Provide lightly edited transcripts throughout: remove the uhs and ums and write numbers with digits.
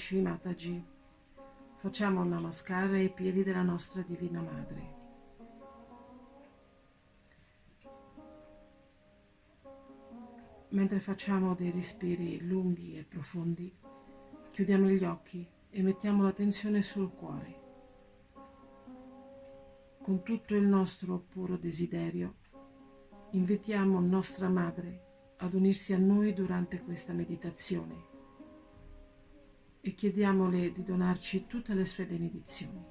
Shri Mataji. Facciamo un namaskar ai piedi della nostra Divina Madre. Mentre facciamo dei respiri lunghi e profondi, chiudiamo gli occhi e mettiamo l'attenzione sul cuore. Con tutto il nostro puro desiderio, invitiamo nostra Madre ad unirsi a noi durante questa meditazione e chiediamole di donarci tutte le sue benedizioni.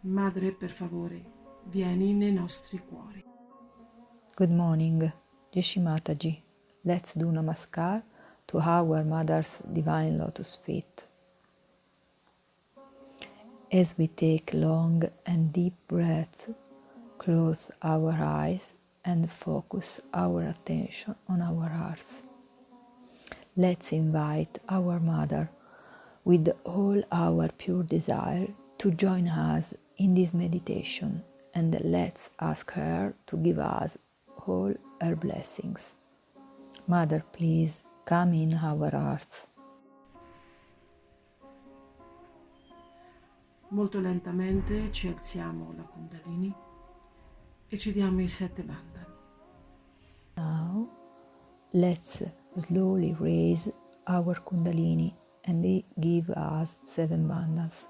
Madre, per favore, vieni nei nostri cuori. Good morning, Jai Mataji. Let's do Namaskar to our Mother's Divine Lotus Feet. As we take long and deep breaths, close our eyes and focus our attention on our hearts. Let's invite our Mother with all our pure desire to join us in this meditation, and let's ask her to give us all her blessings. Mother, please come in our hearts. Molto lentamente ci alziamo la Kundalini e ci diamo i 7 bandhan. Now, let's slowly raise our Kundalini and give us 7 bandhas.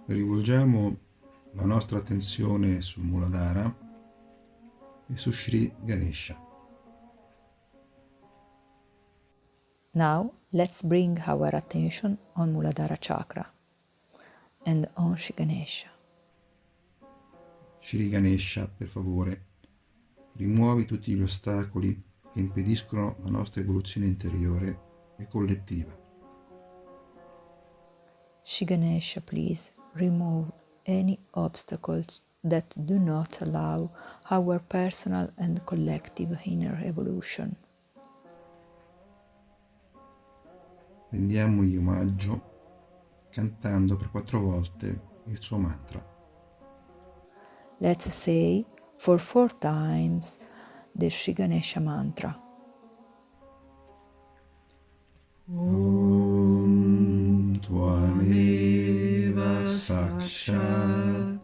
Rivolgiamo la nostra attenzione sul Muladhara e su Sri Ganesha. Now, let's bring our attention on Muladhara Chakra and on Shri Ganesha. Sri Ganesha, per favore, rimuovi tutti gli ostacoli che impediscono la nostra evoluzione interiore e collettiva. Shri Ganesha, please remove any obstacles that do not allow our personal and collective inner evolution. Rendiamogli omaggio cantando per 4 volte il suo mantra. Let's say for 4 times the Shri Ganesha mantra. Om Tvameva Sakshat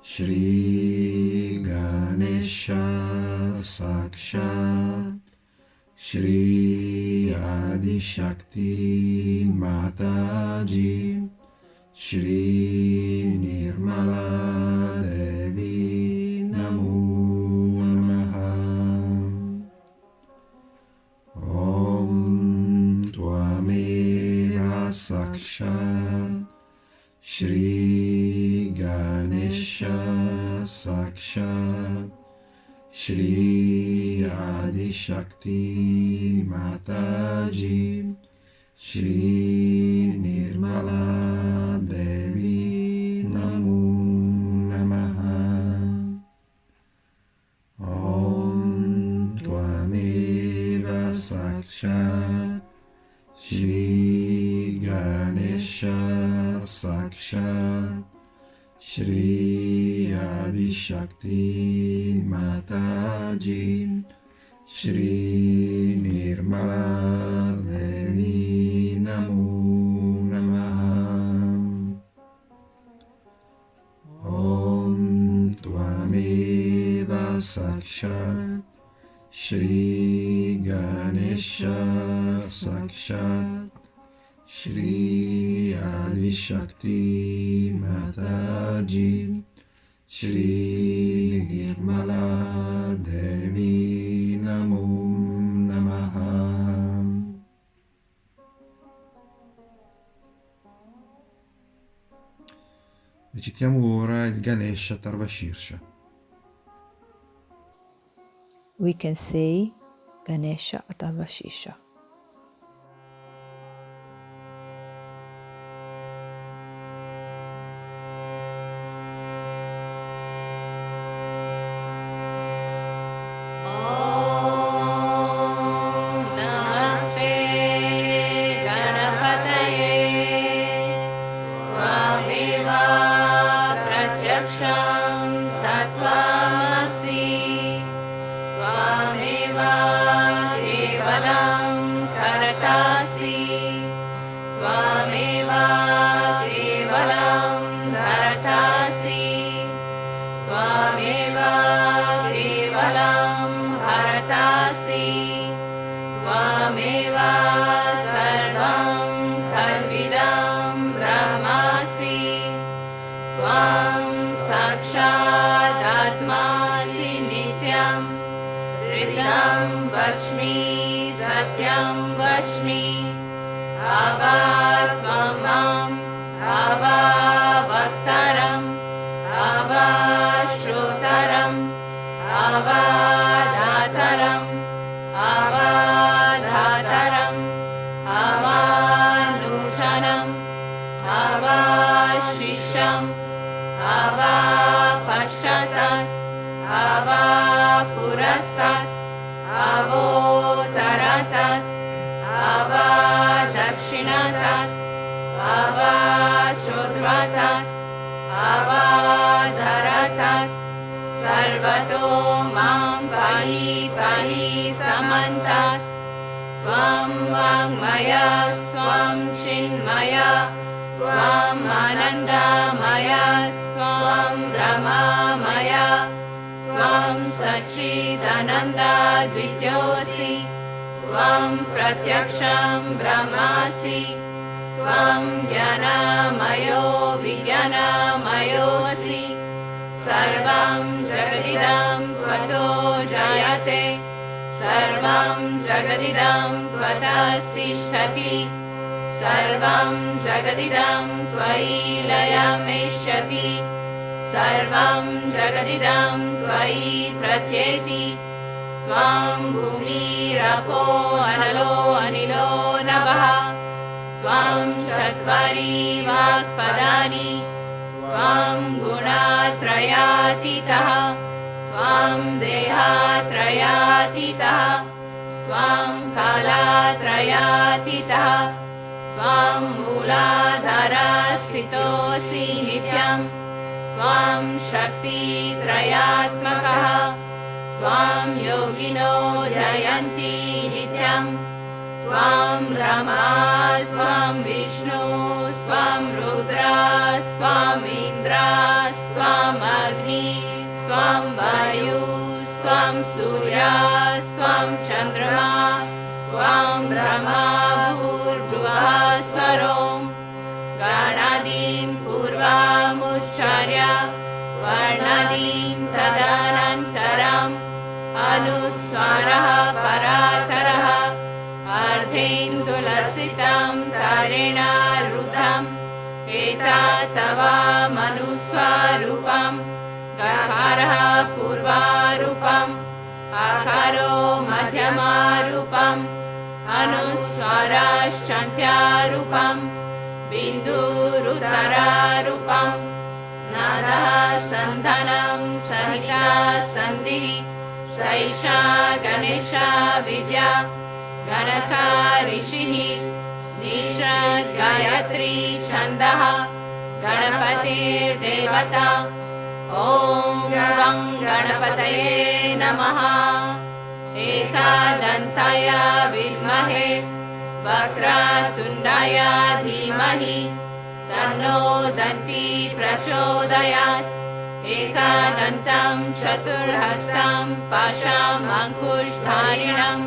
Shri Ganesha Sakshat Shri Adi Shakti Mataji Shri Nirmala Devi Namo Namaha. Om Tvameva Sakshat Shri Ganesha Sakshat Shri Adi Shakti Mataji Shri Nirmala Devi Namo Namaha. Om Tvameva Sakshat Shri Ganesha Sakshat Shri Adi Shakti Mataji Shri Nirmala Devi Namo Namaha. Om Tvameva Sakshat Shri Ganesha Sakshat Shri Adi Shakti Mataji Shri Nirmala Devi Namo Namaha. Recitiamo ora il Ganesha Tarvashirsha. We can say Ganesha Atarvashisha. हरतासि त्वमेव केवलं हरतासि त्वमेव केवलं हरतासि त्वमेव सर्वं खल्विदं ब्रह्मासि त्वं साक्षादात्मासि नित्यं ऋतं वच्मि सत्यं वच्मि त्वं माम् वक्तारम् श्रोतारम् दातारम् धातारम् नूतनम् शिष्यम् पश्चात् पुरस्तात् अवोत्तरात् दक्षिणात् चोद्वातात् धरातात् सर्वतो मां पाहि पाहि समन्तात् त्वं वाङ्मयस्त्वं चिन्मया त्वम् आनन्दमयस्त्वं ब्रह्ममया त्वं सच्चिदानन्दद्वितीयोऽसि त्वं प्रत्यक्षं ब्रह्मासि त्वं ज्ञानमयो विज्ञानमयोऽसि सर्वं जगदिदं त्वतो जायते सर्वं जगदिदं त्वतस्तिष्ठति सर्वं जगदिदं त्वयि लयमेष्यति सर्वं जगदिदं त्वयि प्रत्येति त्वं भूमिरपो अनलो अनिलो नभः त्वं चत्वारि वाक्पदानि त्वं गुणत्रयातीतः त्वं देहत्रयातीतः त्वं कालत्रयातीतः त्वं मूलाधारस्थितोऽसि नित्यं त्वं शक्तित्रयात्मकः त्वं योगिनो जयन्ति नित्यं त्वं ब्रह्मा स्वं विष्णु स्वं रुद्रस्त्वम् इन्द्रस्त्वम् अग्नि स्वं वायु स्वं सूर्यस्त्वं चन्द्रमा स्वं ब्रह्मा भूर्भुवः स्वरों गणादीं पूर्वमुच्चार्य वर्णादीं तदनन्तरम् अनुस्वारः परातरः अर्धेन्दुलसितं तारेण रुद्धम् एतत् तव मनुस्वरूपम् गकारः पूर्वरूपम् आकारो मध्यमरूपम् अनुस्वाराश्चान्त्यरूपम् बिन्दुरुदररूपम् नादः सन्धानं सहिता सन्धिः सैषा गणेश विद्या गणका ऋषिः निषद् गायत्री छन्दः गणपतिर्देवता ॐ गं गणपतये नमः एकदन्ताय विद्महे वक्रतुण्डाय धीमहि तन्नो दन्ती प्रचोदयात् एकदन्तं चतुर्हस्तं पाशम् अङ्कुशधारिणं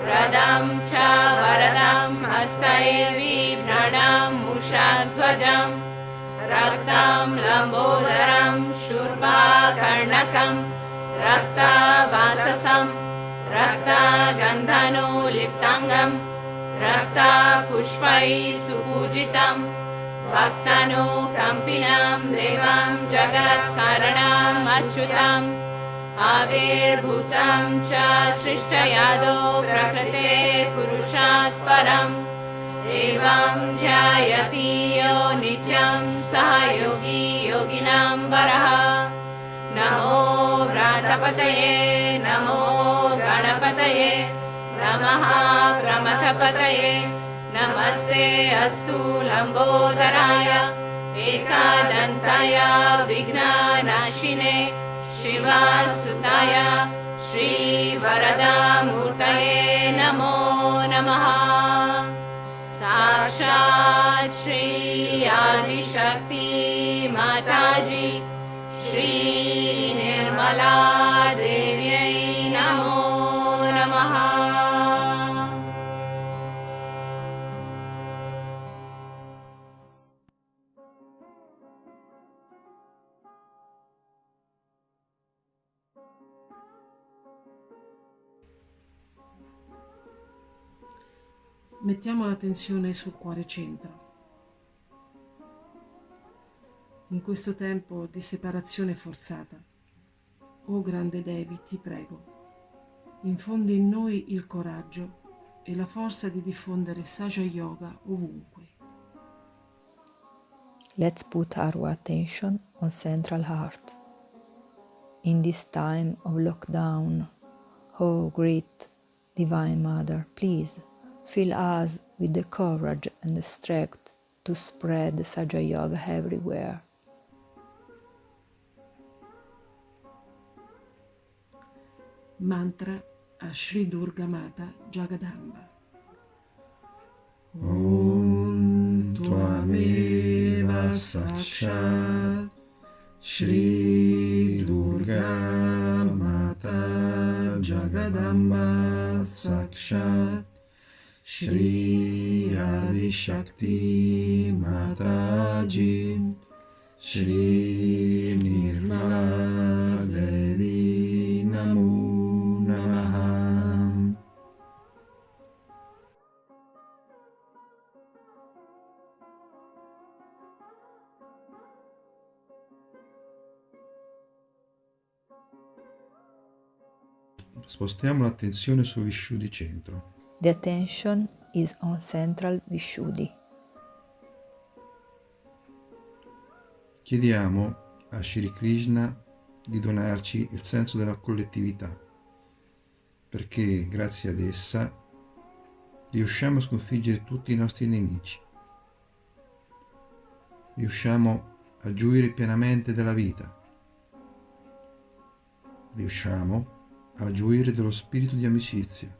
वरदं च वरदं हस्तैर्बिभ्रणं मूषध्वजं रक्तं लम्बोदरं शूर्पकर्णकं रक्तवाससं रक्तगन्धनुलिप्ताङ्गं रक्तपुष्पैः सुपूजितं भक्तानुकम्पिनं देवं जगत्कारणम् अच्युतम् आविर्भूतं च सृष्टयादो प्रकृते पुरुषात् परम् एवं ध्यायति यो नित्यं सः योगी योगिनां वरः नमो व्रातपतये नमो गणपतये नमः प्रमथपतये नमस्ते अस्तु लम्बोदराय एकदन्ताय विघ्ननाशिने शिवसुताय श्रीवरदामूर्तये नमो नमः Mettiamo l'attenzione sul cuore centro. In questo tempo di separazione forzata, o grande Devi, ti prego, infondi in noi il coraggio e la forza di diffondere Saja Yoga ovunque. Let's put our attention on Central Heart. In this time of lockdown, oh great Divine Mother, please fill us with the courage and the strength to spread Saja Yoga everywhere. Mantra a Sri Durga Mata Jagadamba. Om Tvameva Sakshat Shri Durga Mata Jagadamba Sakshat Shri Adi Shakti Mataji Shri Nirmala Devi Namo Namaha. Spostiamo l'attenzione sul Vishuddhi centro. The attention is on Central Vishuddhi. Chiediamo a Shri Krishna di donarci il senso della collettività, perché grazie ad essa riusciamo a sconfiggere tutti i nostri nemici. Riusciamo a gioire pienamente della vita. Riusciamo a gioire dello spirito di amicizia,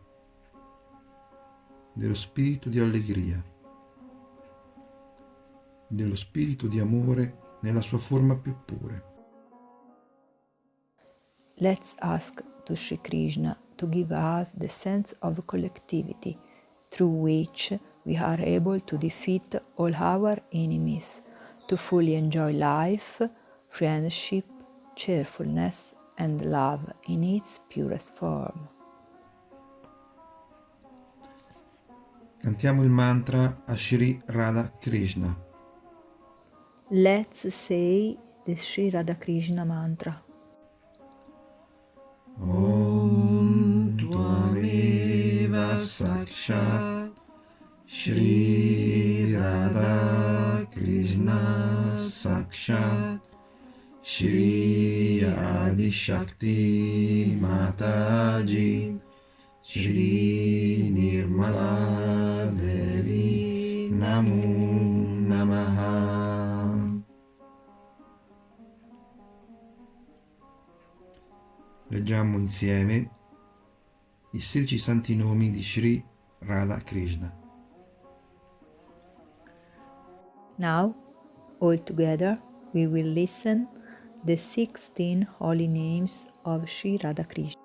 dello spirito di allegria, dello spirito di amore nella sua forma più pura. Let's ask to Sri Krishna to give us the sense of collectivity through which we are able to defeat all our enemies, to fully enjoy life, friendship, cheerfulness and love in its purest form. Cantiamo il mantra a Shri Radha Krishna. Let's say the Sri Radha Krishna mantra. Om Tvameva Sakshat Shri Radha Krishna Sakshat Shri Adi Shakti Mataji Shri Nirmala Devi Namo Namaha. Leggiamo insieme i 16 santi nomi di Sri Radha Krishna. Now, all together, we will listen the 16 holy names of Sri Radha Krishna.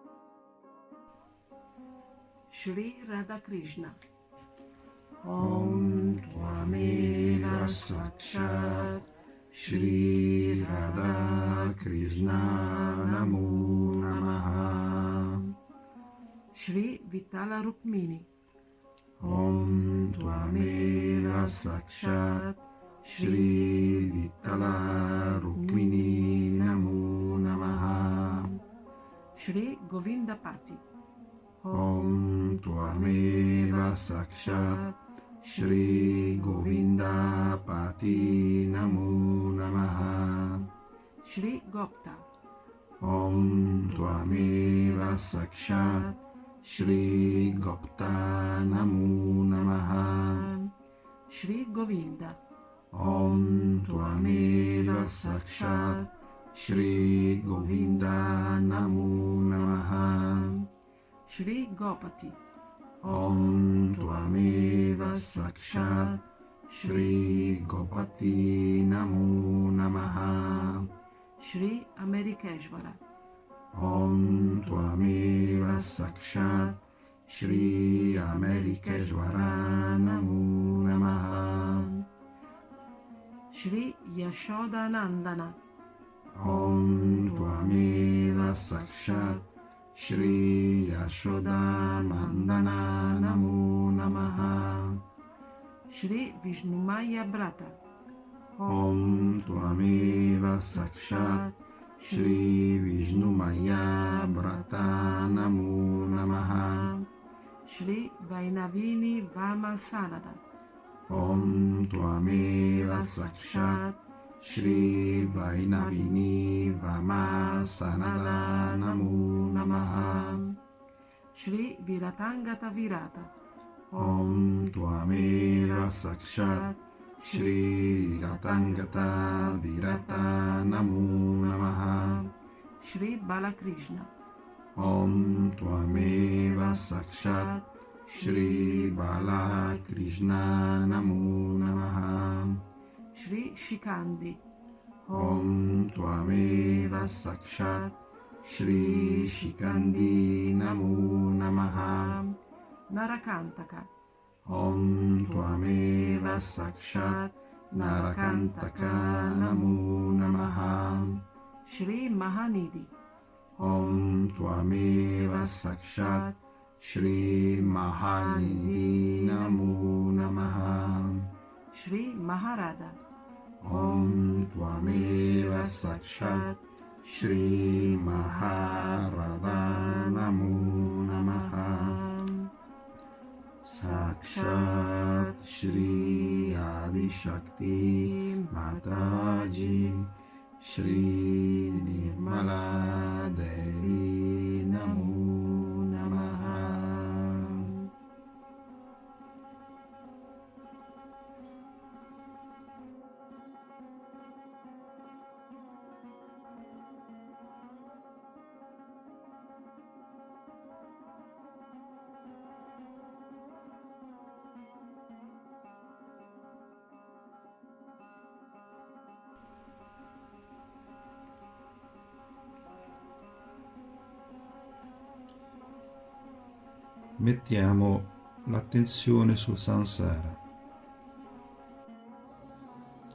Shri Radha Krishna. Om Tvameva Sakshat Shri Radha Krishna Namo Namaha. Shri Vitala Rukmini. Om Tvameva Sakshat Shri Vitala Rukmini Namo Namaha. Shri Govinda Pati. Om Tvameva Sakshat Shri Govinda Pati Namo Namaha. Shri Gopta. Om Tvameva Sakshat Shri Gopta Namo Namaha. Shri Govinda. Om Tvameva Sakshat Shri Govinda Namo Namaha. Shri Gopati. Om Tvameva Sakshat Shri Gopati Namo Namaha. Shri Amerikeshvara. Om Tvameva Sakshat Shri Amerikeshvara Namo Namaha. Shri Yashoda Nandana. Om Tvameva Sakshat Shri Yashoda Nandana Namo Namaha. Shri Vishnumaya Brata. Om Tvameva Sakshat Shri Vishnumaya Brata Namo Namaha. Shri Vainavini Vama Sanada. Om Tvameva Sakshat Shri Vainavini Vama Sanada Namo Namaha. Shri Viratangata Virata. Om Tvameva Sakshat Shri Ratangata Virata Namo Namaha. Shri Balakrishna. Om Tvameva Sakshat Shri Balakrishna Namo Namaha. Shri Shikandi. Om Tvameva Sakshat Shri Shikandi Namo Namaha. Narakantaka. Om Tvameva Sakshat Narakantaka Namo Namaha. Shri Mahanidhi. Om Tvameva Sakshat Shri Mahanidhi Namo Namaha. Shri Maharada. Om Tvameva Sakshat Shri Maharada Namo Namaha. Sakshat Shri Adi Shakti Mataji Shri Nirmala Devi Namo Namaha. Mettiamo l'attenzione sul samsara.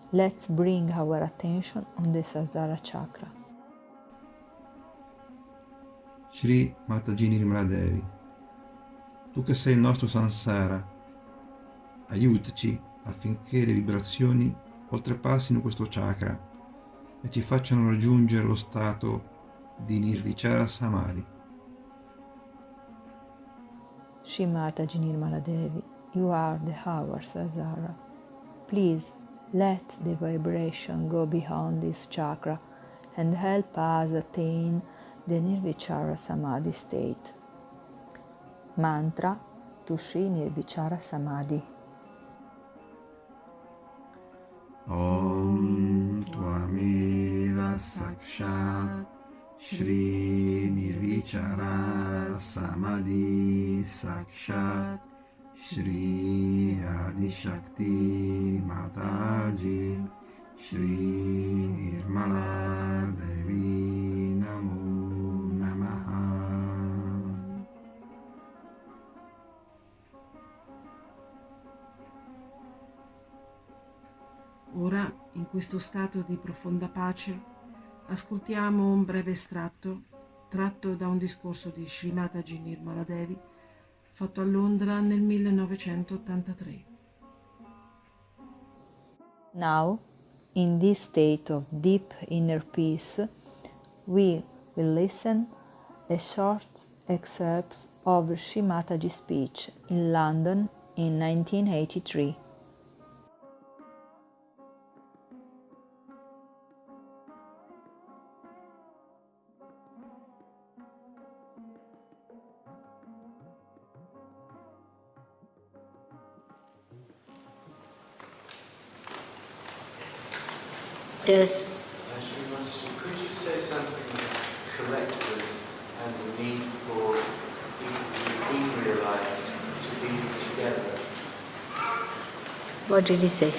Let's bring our attention on the Sahasrara chakra. Shri Mataji Nirmala Devi, tu che sei il nostro samsara, aiutaci affinché le vibrazioni oltrepassino questo chakra e ci facciano raggiungere lo stato di Nirvichara Samadhi. Shri Mataji Nirmala Devi, you are the our Sahasrara. Please let the vibration go beyond this chakra and help us attain the Nirvichara Samadhi state. Mantra to Shri Nirvichara Samadhi. Om Tvameva Sakshat Shri Nirvichara Samadhi Sakshat Shri Adi Shakti Mataji Shri Nirmala Devi Namo Namaha. Ora, in questo stato di profonda pace, ascoltiamo un breve estratto tratto da un discorso di Shri Mataji Nirmala Devi fatto a Londra nel 1983. Now, in this state of deep inner peace, we will listen a short excerpt of Shri Mataji's speech in London in 1983. Yes. Could you say something about collective and the need for people to be realized to be together? What did he say?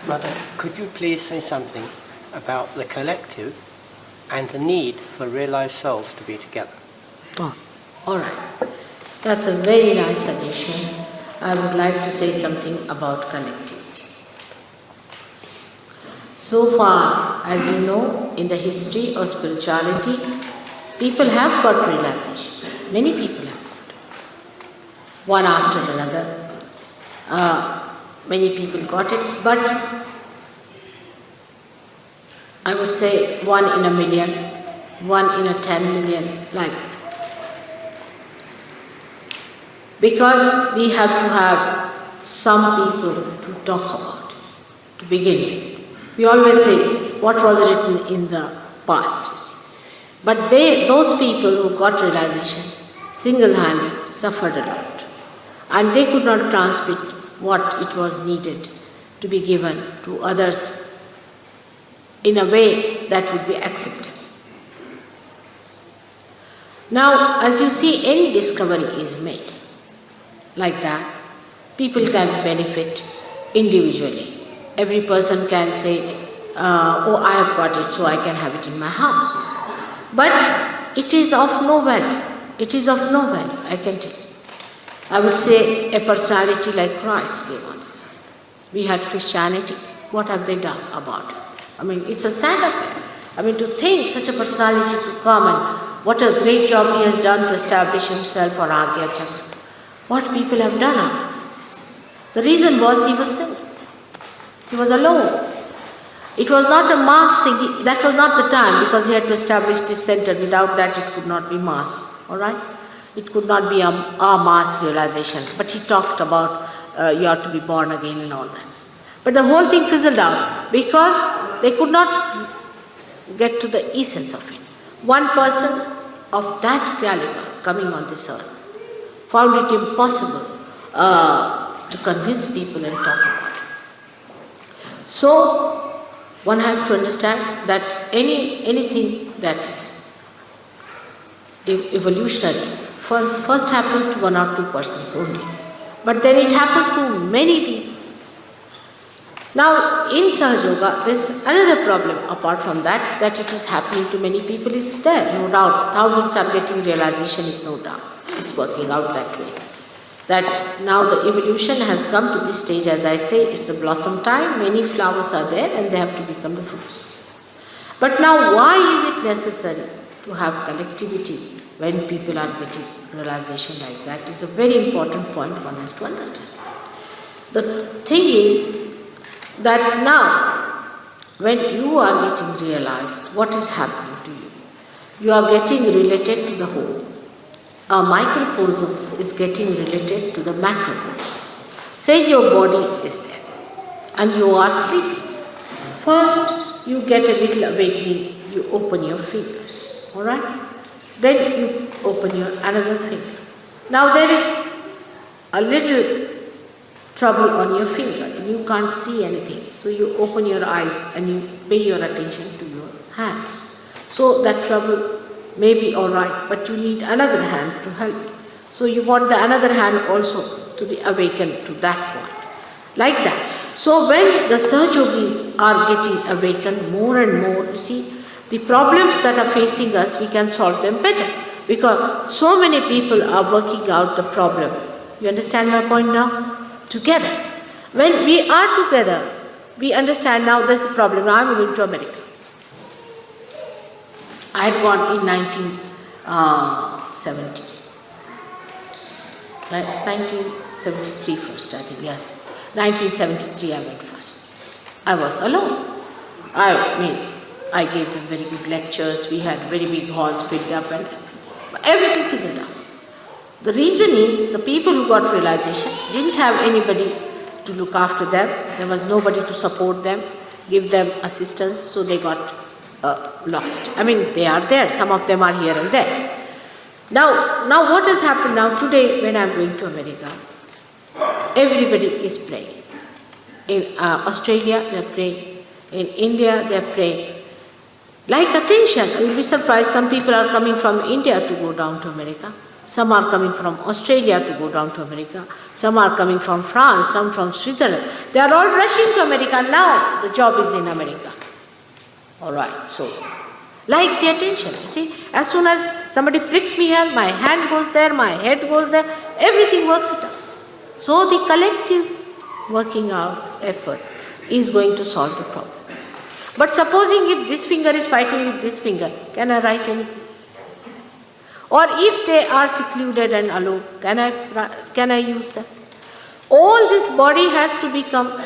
Mother, could you please say something about the collective and the need for realized souls to be together? Oh, all right. That's a very nice suggestion. I would like to say something about connectivity. So far, as you know, in the history of spirituality, people have got realization. Many people have got. One after another. Many people got it, but I would say 1 in a million, 1 in a 10 million, like. Because we have to have some people to talk about, to begin with. We always say what was written in the past. You see. But those people who got realization, single-handed, suffered a lot. And they could not transmit what it was needed to be given to others in a way that would be acceptable. Now, as you see, any discovery is made like that. People can benefit individually. Every person can say, oh, I have got it, so I can have it in my house. But it is of no value. It is of no value, I can tell you. I would say a personality like Christ came on this earth. We had Christianity. What have they done about it? I mean, it's a sad affair. I mean, to think such a personality to come and what a great job he has done to establish himself on Agya Chakra. What people have done after that. The reason was he was single. He was alone. It was not a mass thing. That was not the time because he had to establish this center. Without that it could not be mass. Alright? It could not be a mass realization. But he talked about you have to be born again and all that. But the whole thing fizzled out because they could not get to the essence of it. One person of that caliber coming on this earth found it impossible to convince people and talk about it. So, one has to understand that anything that is evolutionary first happens to 1 or 2 persons only. But then it happens to many people. Now, in Sahaja Yoga, there is another problem apart from that it is happening to many people is there, no doubt. Thousands are getting realization is no doubt. It's working out that way. That now the evolution has come to this stage, as I say, it's the blossom time, many flowers are there and they have to become the fruits. But now why is it necessary to have collectivity when people are getting realization like that is a very important point one has to understand. The thing is that now when you are getting realized, what is happening to you? You are getting related to the whole. A microcosm is getting related to the macrocosm. Say your body is there and you are sleeping. First you get a little awakening, you open your fingers, alright? Then you open your another finger. Now there is a little trouble on your finger and you can't see anything. So you open your eyes and you pay your attention to your hands. So that trouble may be alright, but you need another hand to help you. So you want the another hand also to be awakened to that point. Like that. So when the Sahajogis are getting awakened more and more, you see, the problems that are facing us, we can solve them better. Because so many people are working out the problem. You understand my point now? Together. When we are together, we understand now there's a problem. Now I'm going to America. I had gone in 1970. It's 1973 first, I think, yes. 1973 I went first. I was alone. I gave them very good lectures. We had very big halls built up and everything fizzled out. The reason is the people who got realization didn't have anybody to look after them. There was nobody to support them, give them assistance, so they got lost. I mean, they are there. Some of them are here and there. Now what has happened now today when I am going to America? Everybody is praying. In Australia, they are praying. In India, they are praying. Like attention, you will be surprised. Some people are coming from India to go down to America. Some are coming from Australia to go down to America. Some are coming from France, some from Switzerland. They are all rushing to America now. The job is in America. Alright, so like the attention. You see, as soon as somebody pricks me here, my hand goes there, my head goes there, everything works it out. So the collective working out effort is going to solve the problem. But supposing if this finger is fighting with this finger, can I write anything? Or if they are secluded and alone, can I use that? All this body has to become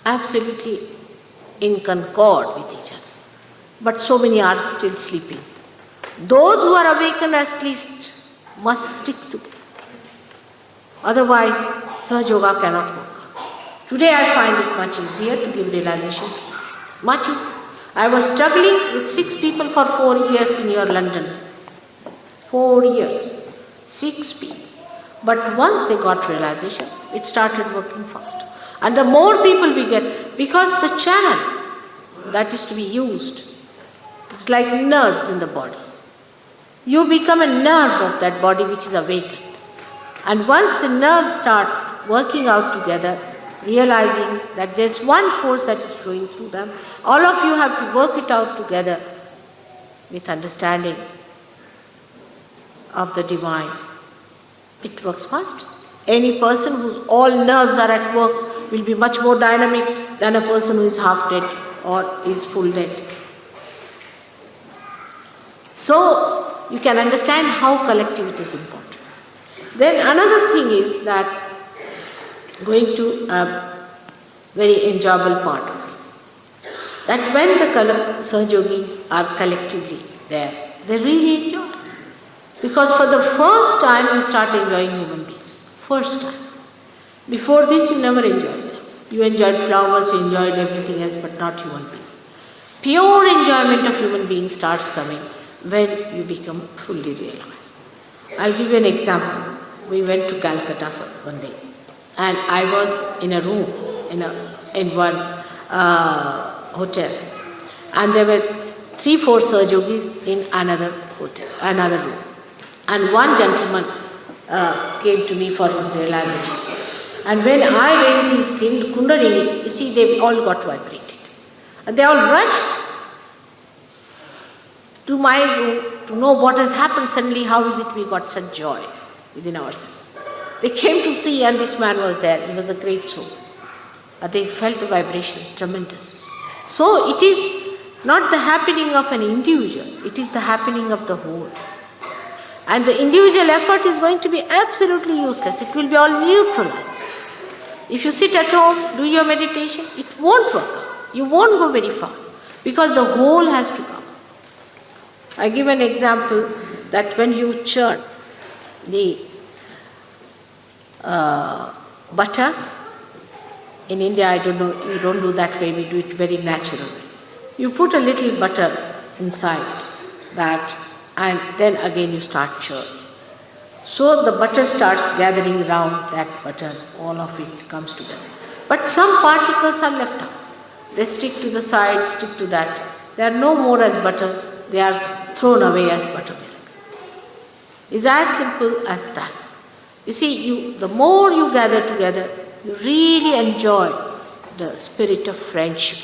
absolutely in concord with each other. But so many are still sleeping. Those who are awakened at least must stick together. Otherwise, Sahaja Yoga cannot work. Today I find it much easier to give realization. Much easier. I was struggling with 6 people for 4 years in your London. 4 years. 6 people. But once they got realization, it started working faster. And the more people we get, because the channel that is to be used, it's like nerves in the body. You become a nerve of that body which is awakened. And once the nerves start working out together, realizing that there's one force that is flowing through them, all of you have to work it out together with understanding of the divine. It works fast. Any person whose all nerves are at work will be much more dynamic than a person who is half dead or is full dead. So, you can understand how collectivity is important. Then another thing is that, going to a very enjoyable part of it, that when the Sahaja Yogis are collectively there, they really enjoy. Because for the first time you start enjoying human beings. First time. Before this you never enjoyed them. You enjoyed flowers, you enjoyed everything else, but not human beings. Pure enjoyment of human beings starts coming when you become fully realized. I'll give you an example. We went to Calcutta for one day, and I was in a room in one hotel, and there were 3-4 Sahaja Yogis in another hotel, another room, and one gentleman came to me for his realization. And when I raised his Kundalini, you see, they all got vibrated, and they all rushed to my room to know what has happened suddenly. How is it we got such joy within ourselves? They came to see, and this man was there. He was a great soul. They felt the vibrations, tremendous. So it is not the happening of an individual, it is the happening of the whole. And the individual effort is going to be absolutely useless. It will be all neutralized. If you sit at home, do your meditation, it won't work out. You won't go very far, because the whole has to come. I give an example that when you churn the butter, in India I don't know, you don't do that way, we do it very natural. You put a little butter inside that, and then again you start churning. So the butter starts gathering around that butter, all of it comes together. But some particles are left out. They stick to the side, stick to that. They are no more as butter, they are thrown away as buttermilk. It's as simple as that. You see, the more you gather together, you really enjoy the spirit of friendship,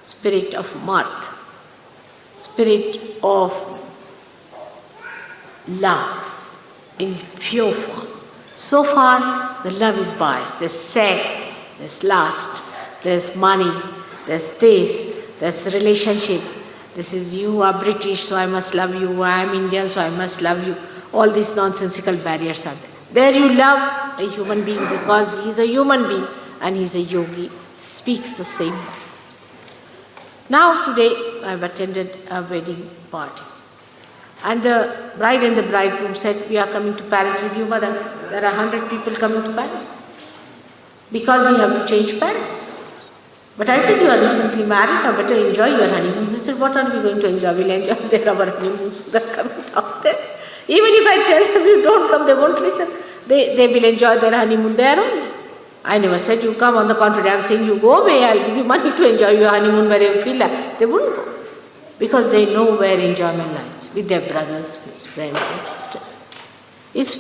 spirit of mirth, spirit of love in pure form. So far, the love is biased. There's sex, there's lust, there's money, there's this, there's relationship. This is, you are British, so I must love you. I am Indian, so I must love you. All these nonsensical barriers are there. There you love a human being because he is a human being and he is a yogi, speaks the same way. Now today I have attended a wedding party. And the bride and the bridegroom said, we are coming to Paris with you, mother. There are 100 people coming to Paris. Because we have to change Paris. But I said, you are recently married, now better enjoy your honeymoon. They said, what are we going to enjoy? We'll enjoy their our honeymoons, so they're coming down there. Even if I tell them you don't come, they won't listen. They will enjoy their honeymoon there only. I never said you come, on the contrary, I'm saying you go away, I'll give you money to enjoy your honeymoon wherever you feel like. They wouldn't go. Because they know where enjoyment lies, with their brothers, with friends and sisters. It's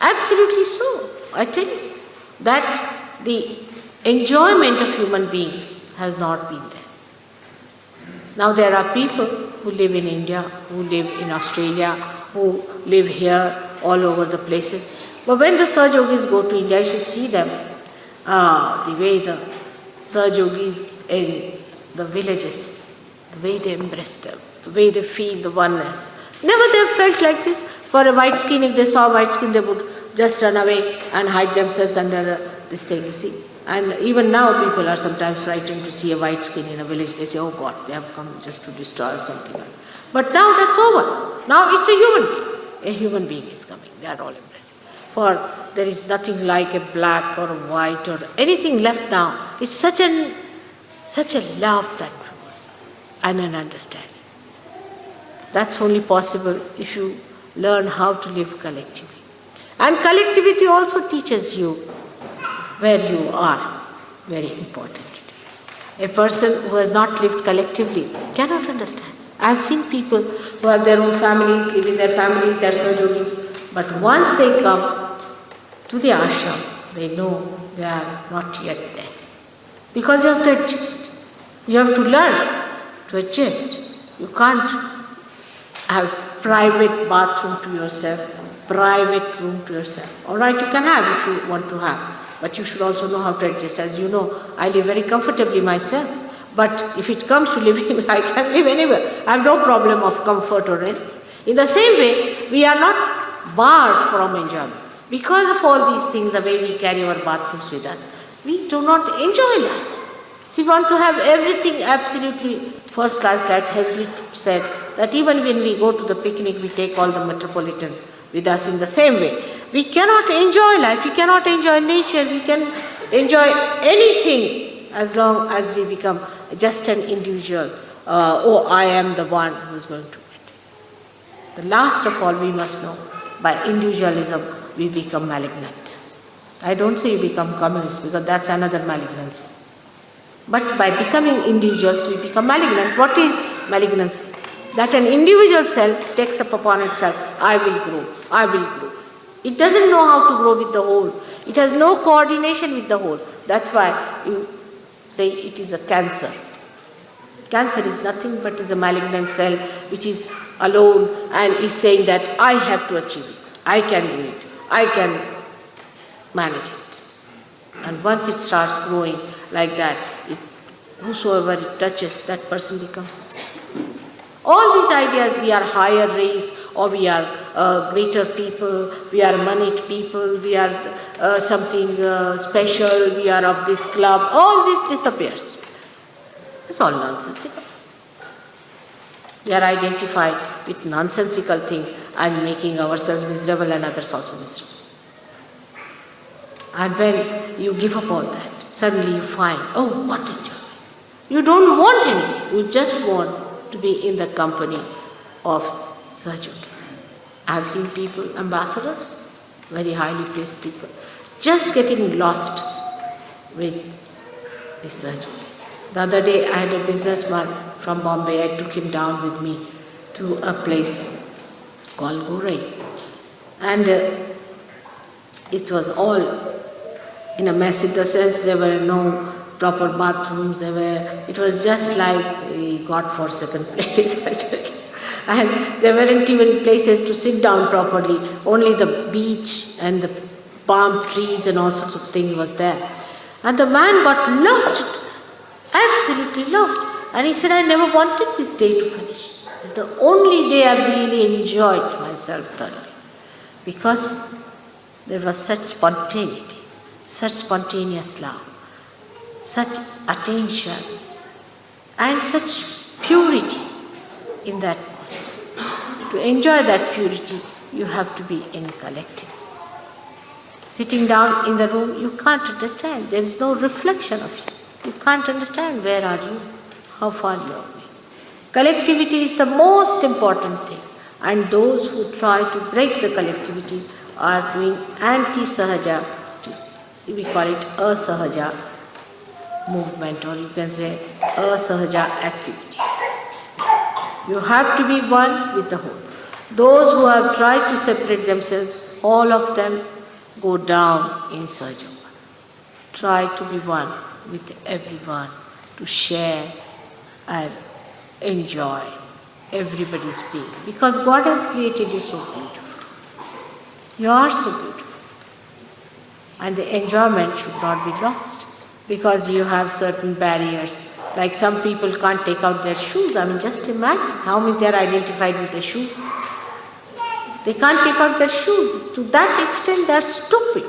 absolutely so. I tell you that the enjoyment of human beings has not been there. Now there are people who live in India, who live in Australia, who live here, all over the places. But when the Sahaja Yogis go to India, you should see them. The way the Sahaja Yogis in the villages, the way they embrace them, the way they feel the oneness. Never they have felt like this. For a white skin, if they saw white skin, they would just run away and hide themselves under this thing, you see. And even now people are sometimes frightened to see a white skin in a village. They say, oh God, they have come just to destroy us, something like that. But now that's over. Now it's a human being. A human being is coming. They are all embracing. For there is nothing like a black or a white or anything left now. It's such a love that grows and an understanding. That's only possible if you learn how to live collectively. And collectivity also teaches you where you are. Very important. A person who has not lived collectively cannot understand. I have seen people who have their own families, live in their families, their surgeries, but once they come to the ashram, they know they are not yet there. Because you have to adjust. You have to learn to adjust. You can't have private bathroom to yourself, private room to yourself. All right, you can have if you want to have. But you should also know how to adjust. As you know, I live very comfortably myself. But if it comes to living, I can live anywhere. I have no problem of comfort or anything. In the same way, we are not barred from enjoyment. Because of all these things, the way we carry our bathrooms with us, we do not enjoy life. So we want to have everything absolutely first class. That Hazlitt said that even when we go to the picnic, we take all the metropolitan with us in the same way. We cannot enjoy life, we cannot enjoy nature, we can enjoy anything as long as we become just an individual. I am the one who is going to get. The last of all, we must know, by individualism, we become malignant. I don't say we become communist because that's another malignancy. But by becoming individuals, we become malignant. What is malignancy? That an individual self takes up upon itself, I will grow, I will grow. It doesn't know how to grow with the whole. It has no coordination with the whole. That's why you say it is a cancer. Cancer is nothing but is a malignant cell which is alone and is saying that I have to achieve it. I can do it. I can manage it. And once it starts growing like that, whosoever it touches, that person becomes the same. All these ideas, we are higher race, or we are greater people, we are moneyed people, we are something special, we are of this club, all this disappears. It's all nonsensical. We are identified with nonsensical things and making ourselves miserable and others also miserable. And when you give up all that, suddenly you find, oh, what enjoyment. You don't want anything, you just want to be in the company of Sahajogis. I have seen people, ambassadors, very highly placed people, just getting lost with the Sahajogis. The other day I had a businessman from Bombay, I took him down with me to a place called Gorai. And it was all in a mess in the sense there were no proper bathrooms, it was just like we got for second place. And there weren't even places to sit down properly, only the beach and the palm trees and all sorts of things was there. And the man got lost, absolutely lost. And he said, I never wanted this day to finish. It's the only day I really enjoyed myself thoroughly. Because there was such spontaneity, such spontaneous love, such attention, and such purity in that atmosphere. To enjoy that purity, you have to be in collective. Sitting down in the room, you can't understand. There is no reflection of you. You can't understand where are you, how far you are going. Collectivity is the most important thing. And those who try to break the collectivity are doing anti-sahaja, we call it asahaja movement, or you can say asahaja activity. You have to be one with the whole. Those who have tried to separate themselves, all of them go down in Sahaja. Try to be one with everyone, to share and enjoy everybody's being. Because God has created you so beautiful. You are so beautiful. And the enjoyment should not be lost. Because you have certain barriers Like some people can't take out their shoes. I mean, just imagine how many they are identified with the shoes. They can't take out their shoes. To that extent, they are stupid.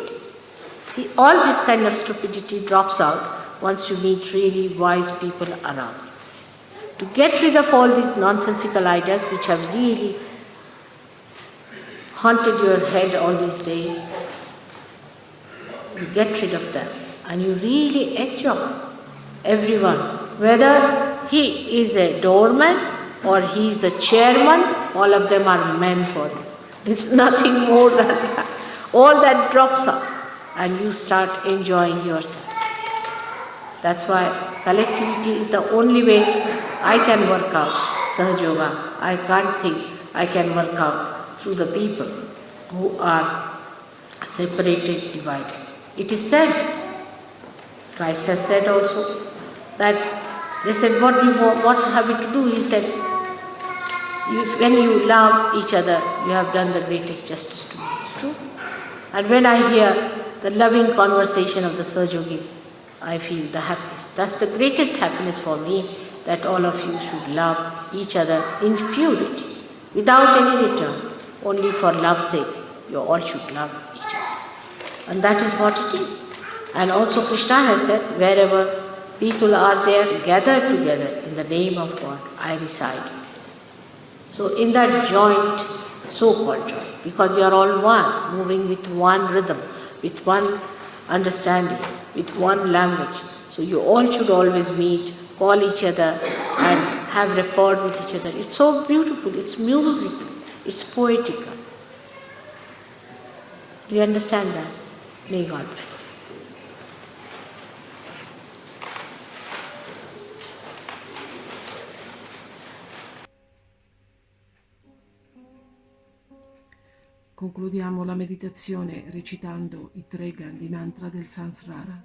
See, all this kind of stupidity drops out once you meet really wise people around. To get rid of all these nonsensical ideas which have really haunted your head all these days, you get rid of them and you really enjoy everyone. Whether he is a doorman or he is the chairman, all of them are men for you. It's nothing more than that. All that drops out and you start enjoying yourself. That's why collectivity is the only way I can work out Sahaja Yoga. I can't think I can work out through the people who are separated, divided. It is said, Christ has said also, that they said, what have we to do? He said, when you love each other, you have done the greatest justice to me. It's true. And when I hear the loving conversation of the Sahaja Yogis, I feel the happiest. That's the greatest happiness for me, that all of you should love each other in purity, without any return. Only for love's sake, you all should love each other. And that is what it is. And also Krishna has said, wherever people are there, gathered together in the name of God, I reside. So in that joint, so-called joint, because you are all one, moving with one rhythm, with one understanding, with one language. So you all should always meet, call each other and have rapport with each other. It's so beautiful, it's musical, it's poetical. Do you understand that? May God bless. Concludiamo la meditazione recitando i 3 grandi mantra del Samsara.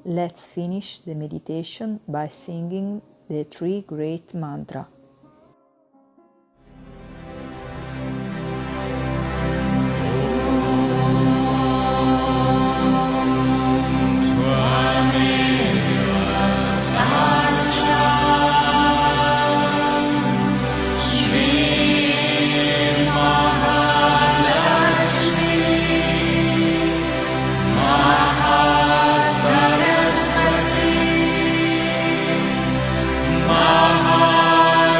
Let's finish the meditation by singing the 3 great mantra. Maha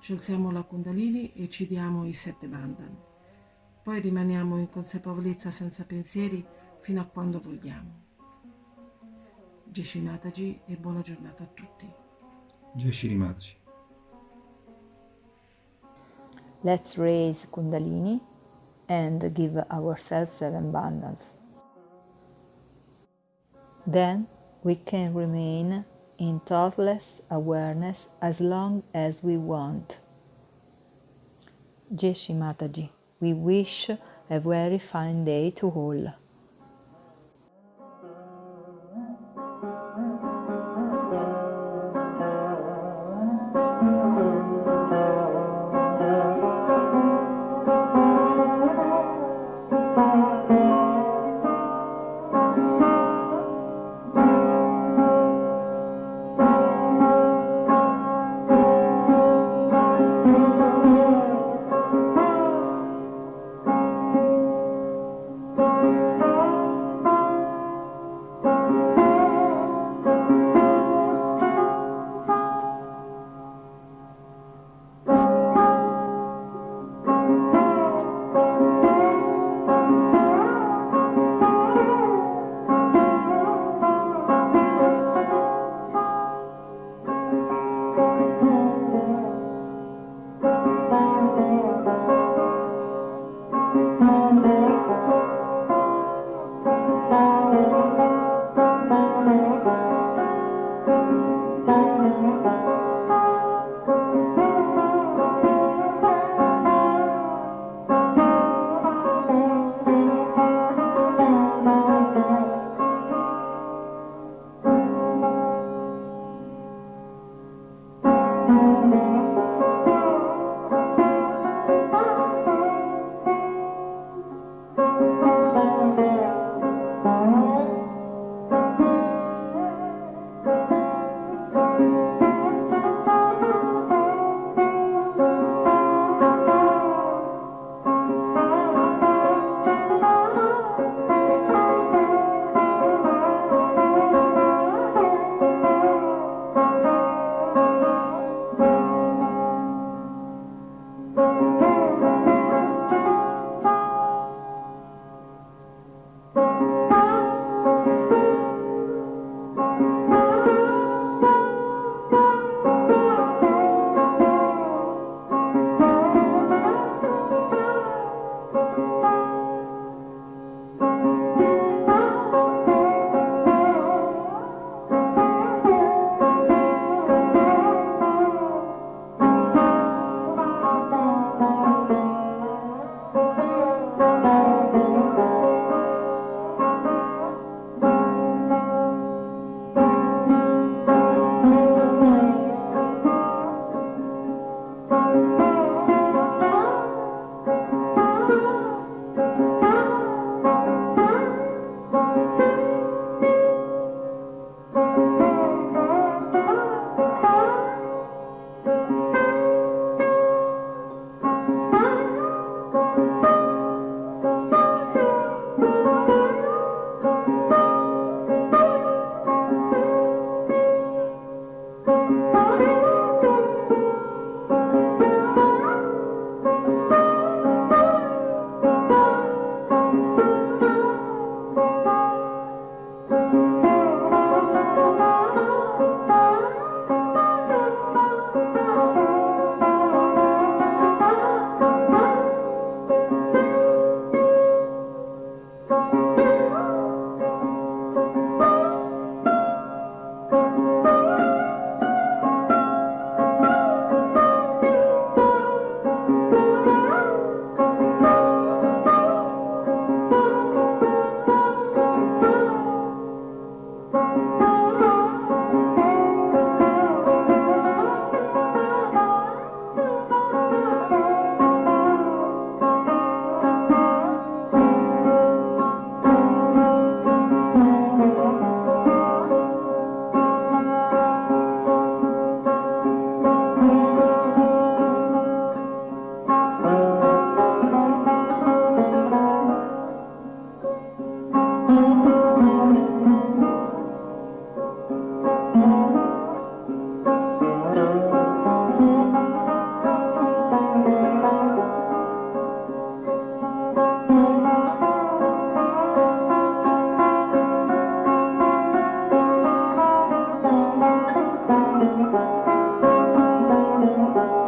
Ci alziamo la Kundalini e ci diamo i 7 bandhan. Poi rimaniamo in consapevolezza senza pensieri fino a quando vogliamo. Jai Mataji e buona giornata a tutti. Jai Mataji. Let's raise Kundalini and give ourselves 7 bandhans. Then we can remain in thoughtless awareness as long as we want. Jai Mataji, we wish a very fine day to all. Thank you.